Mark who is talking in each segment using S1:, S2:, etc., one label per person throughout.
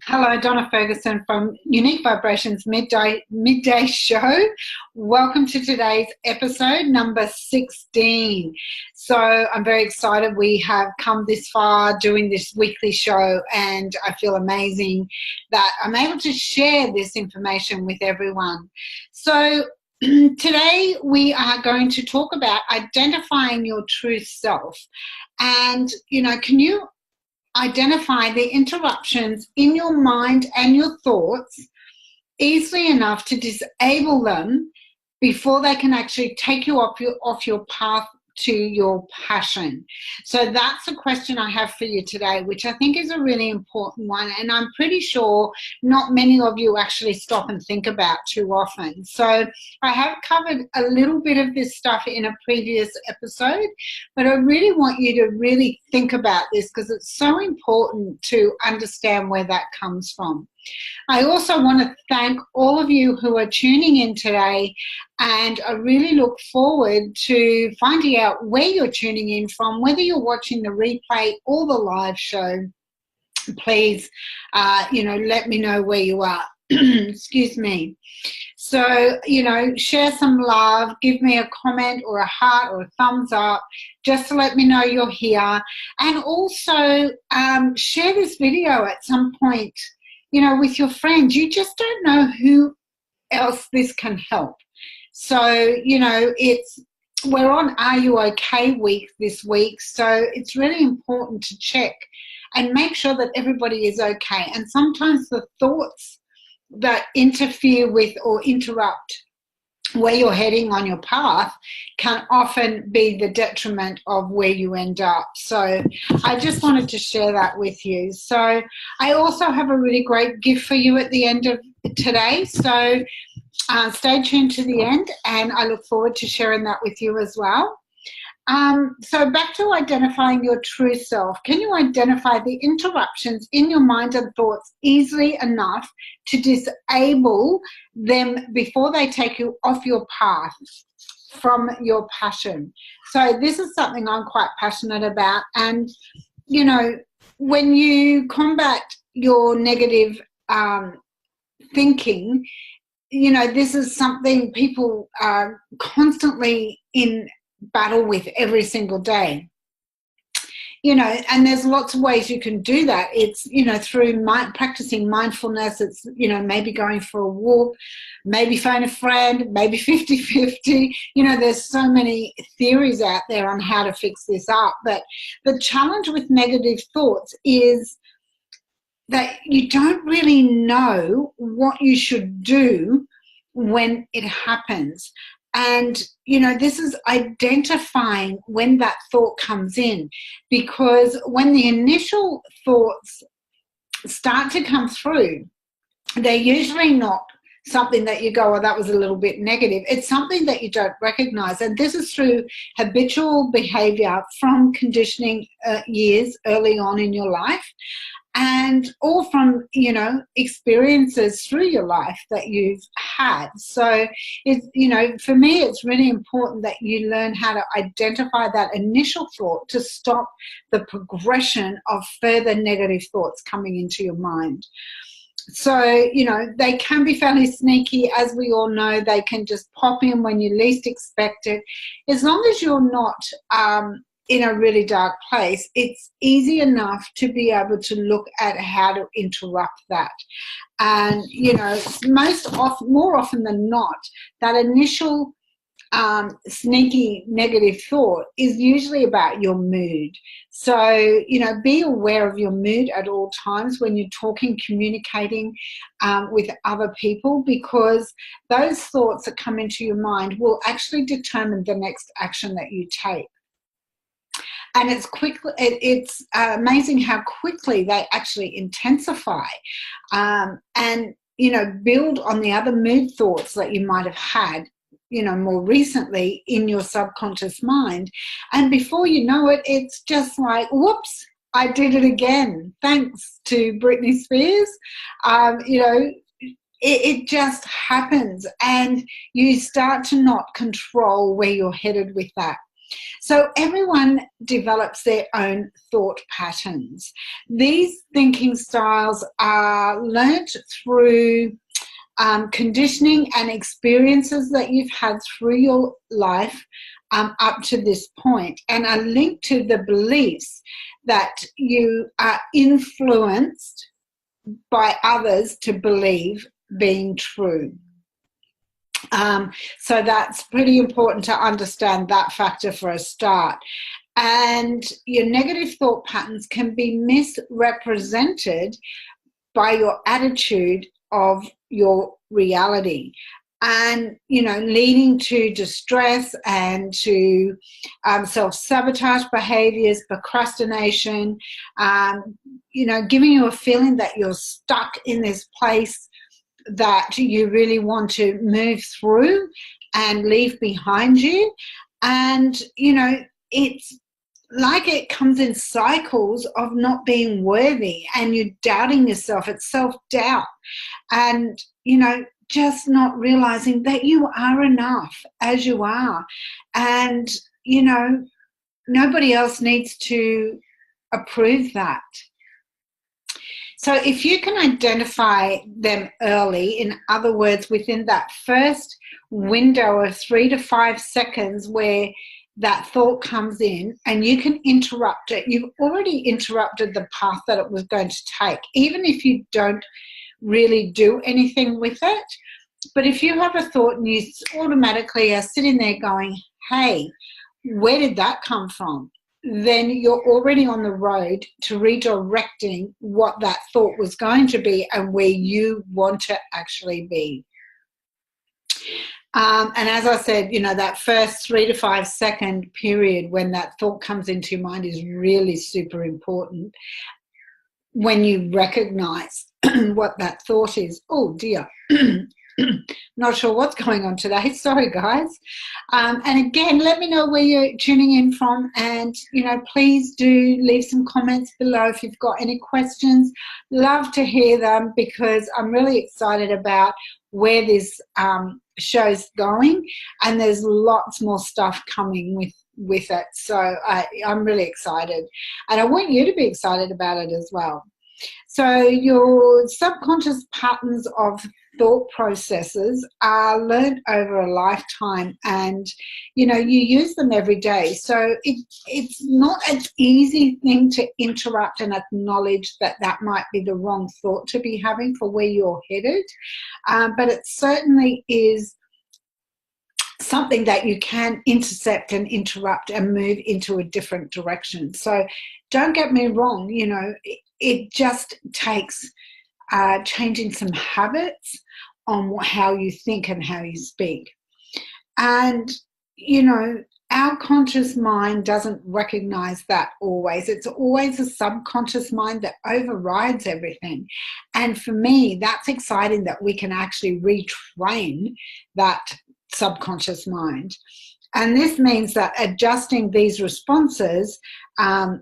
S1: Hello, Donna Ferguson from Unique Vibrations Midday Show. Welcome to today's episode number 16. So I'm very excited we have come this far doing this weekly show, and I feel amazing that I'm able to share this information with everyone. So today we are going to talk about identifying your true self. And, can you identify the interruptions in your mind and your thoughts easily enough to disable them before they can actually take you off your path to your passion? So that's a question I have for you today, which I think is a really important one, and I'm pretty sure not many of you actually stop and think about too often. So I have covered a little bit of this stuff in a previous episode, but I really want you to really think about this because it's so important to understand where that comes from. I also want to thank all of you who are tuning in today, and I really look forward to finding out where you're tuning in from, whether you're watching the replay or the live show. Please, let me know where you are. Excuse me. So, share some love, give me a comment or a heart or a thumbs up, just to let me know you're here. And also share this video at some point, with your friends. You just don't know who else this can help. So, we're on Are You OK week this week. So it's really important to check and make sure that everybody is okay. And sometimes the thoughts that interfere with or interrupt where you're heading on your path can often be the detriment of where you end up. So I just wanted to share that with you. So I also have a really great gift for you at the end of today. So stay tuned to the end, and I look forward to sharing that with you as well. So back to identifying your true self. Can you identify the interruptions in your mind and thoughts easily enough to disable them before they take you off your path from your passion? So this is something I'm quite passionate about. And, when you combat your negative thinking, this is something people are constantly in battle with every single day. And there's lots of ways you can do that. It's, through practicing mindfulness. It's, maybe going for a walk, maybe phone a friend, maybe 50-50. There's so many theories out there on how to fix this up. But the challenge with negative thoughts is that you don't really know what you should do when it happens. And, this is identifying when that thought comes in, because when the initial thoughts start to come through, they're usually not something that you go, oh, that was a little bit negative. It's something that you don't recognize. And this is through habitual behavior from conditioning years early on in your life, and all from, experiences through your life that you've had. So, for me, it's really important that you learn how to identify that initial thought to stop the progression of further negative thoughts coming into your mind. So, they can be fairly sneaky. As we all know, they can just pop in when you least expect it. As long as you're not in a really dark place, it's easy enough to be able to look at how to interrupt that. And, more often than not, that initial sneaky negative thought is usually about your mood. So, be aware of your mood at all times when you're talking, communicating with other people, because those thoughts that come into your mind will actually determine the next action that you take. And it's amazing how quickly they actually intensify and, build on the other mood thoughts that you might have had, more recently in your subconscious mind. And before you know it, it's just like, whoops, I did it again. Thanks to Britney Spears. It just happens, and you start to not control where you're headed with that. So everyone develops their own thought patterns. These thinking styles are learnt through conditioning and experiences that you've had through your life up to this point, and are linked to the beliefs that you are influenced by others to believe being true. So that's pretty important to understand that factor for a start. And your negative thought patterns can be misrepresented by your attitude of your reality, and leading to distress and to self-sabotage behaviors, procrastination, giving you a feeling that you're stuck in this place that you really want to move through and leave behind you. And it's like it comes in cycles of not being worthy, and you're doubting yourself. It's self-doubt, and just not realizing that you are enough as you are, and nobody else needs to approve that. So if you can identify them early, in other words, within that first window of 3 to 5 seconds where that thought comes in, and you can interrupt it, you've already interrupted the path that it was going to take, even if you don't really do anything with it. But if you have a thought and you automatically are sitting there going, hey, where did that come from? Then you're already on the road to redirecting what that thought was going to be and where you want to actually be. And as I said, that first 3 to 5 second period when that thought comes into your mind is really super important. When you recognize what that thought is. Oh dear. Not sure what's going on today. Sorry, guys. And again, let me know where you're tuning in from, and please do leave some comments below if you've got any questions. Love to hear them, because I'm really excited about where this show's going, and there's lots more stuff coming with it. So I'm really excited, and I want you to be excited about it as well. So your subconscious patterns of thought processes are learned over a lifetime, and you use them every day. So it's not an easy thing to interrupt and acknowledge that might be the wrong thought to be having for where you're headed, but it certainly is something that you can intercept and interrupt and move into a different direction. So don't get me wrong, it just takes changing some habits on how you think and how you speak. And, our conscious mind doesn't recognize that always. It's always a subconscious mind that overrides everything. And for me, that's exciting that we can actually retrain that subconscious mind. And this means that adjusting these responses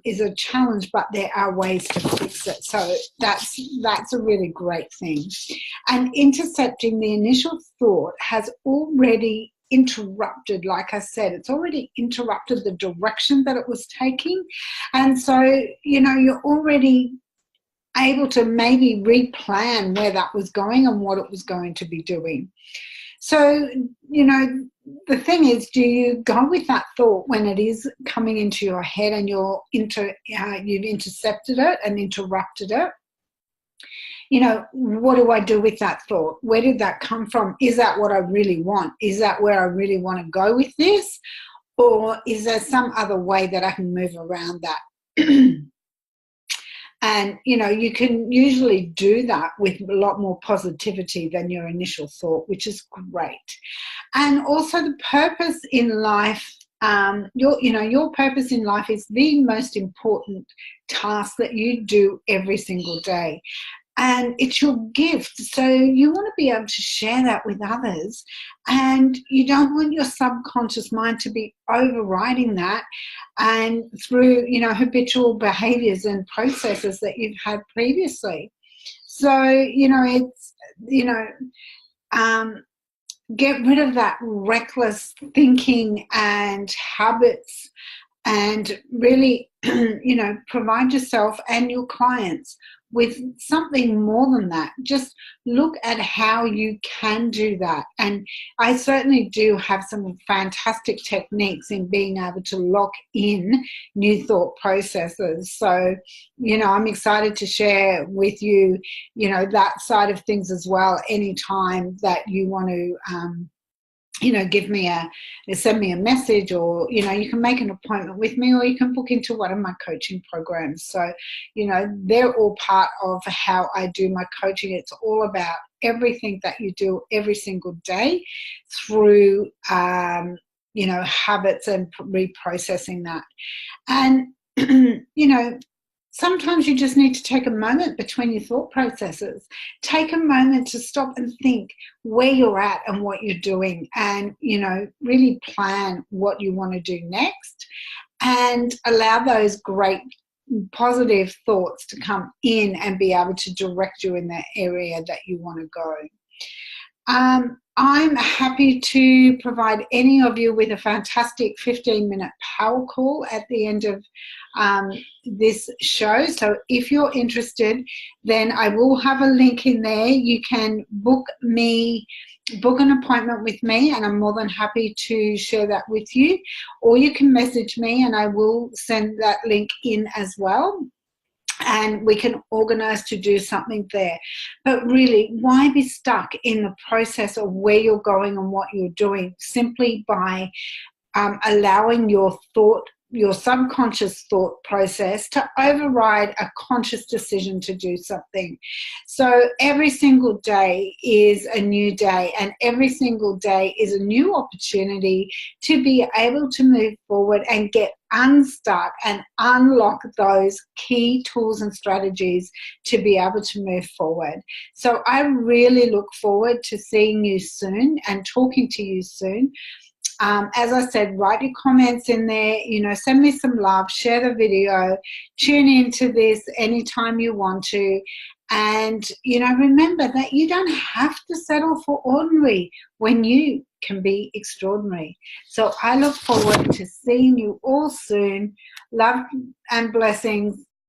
S1: is a challenge, but there are ways to fix it. So that's a really great thing. And intercepting the initial thought has already interrupted, like I said, it's already interrupted the direction that it was taking. And so, you're already able to maybe replan where that was going and what it was going to be doing. So, the thing is, do you go with that thought when it is coming into your head and you've intercepted it and interrupted it? What do I do with that thought? Where did that come from? Is that what I really want? Is that where I really want to go with this? Or is there some other way that I can move around that? And, you can usually do that with a lot more positivity than your initial thought, which is great. And also the purpose in life, your purpose in life is the most important task that you do every single day. And it's your gift. So you want to be able to share that with others, and you don't want your subconscious mind to be overriding that and through, habitual behaviors and processes that you've had previously. So, get rid of that reckless thinking and habits, and really, provide yourself and your clients with something more than that. Just look at how you can do that. And I certainly do have some fantastic techniques in being able to lock in new thought processes. So, I'm excited to share with you, that side of things as well, anytime that you want to, send me a message, or, you can make an appointment with me, or you can book into one of my coaching programs. So, they're all part of how I do my coaching. It's all about everything that you do every single day through, habits and reprocessing that. And, sometimes you just need to take a moment between your thought processes. Take a moment to stop and think where you're at and what you're doing, and, really plan what you want to do next, and allow those great positive thoughts to come in and be able to direct you in the area that you want to go. I'm happy to provide any of you with a fantastic 15-minute power call at the end of this show. So if you're interested, then I will have a link in there. You can book an appointment with me, and I'm more than happy to share that with you. Or you can message me and I will send that link in as well, and we can organise to do something there. But really, why be stuck in the process of where you're going and what you're doing, simply by allowing your subconscious thought process to override a conscious decision to do something. So every single day is a new day, and every single day is a new opportunity to be able to move forward and get unstuck and unlock those key tools and strategies to be able to move forward. So I really look forward to seeing you soon and talking to you soon. As I said, write your comments in there, send me some love, share the video, tune into this anytime you want to. And, remember that you don't have to settle for ordinary when you can be extraordinary. So I look forward to seeing you all soon. Love and blessings.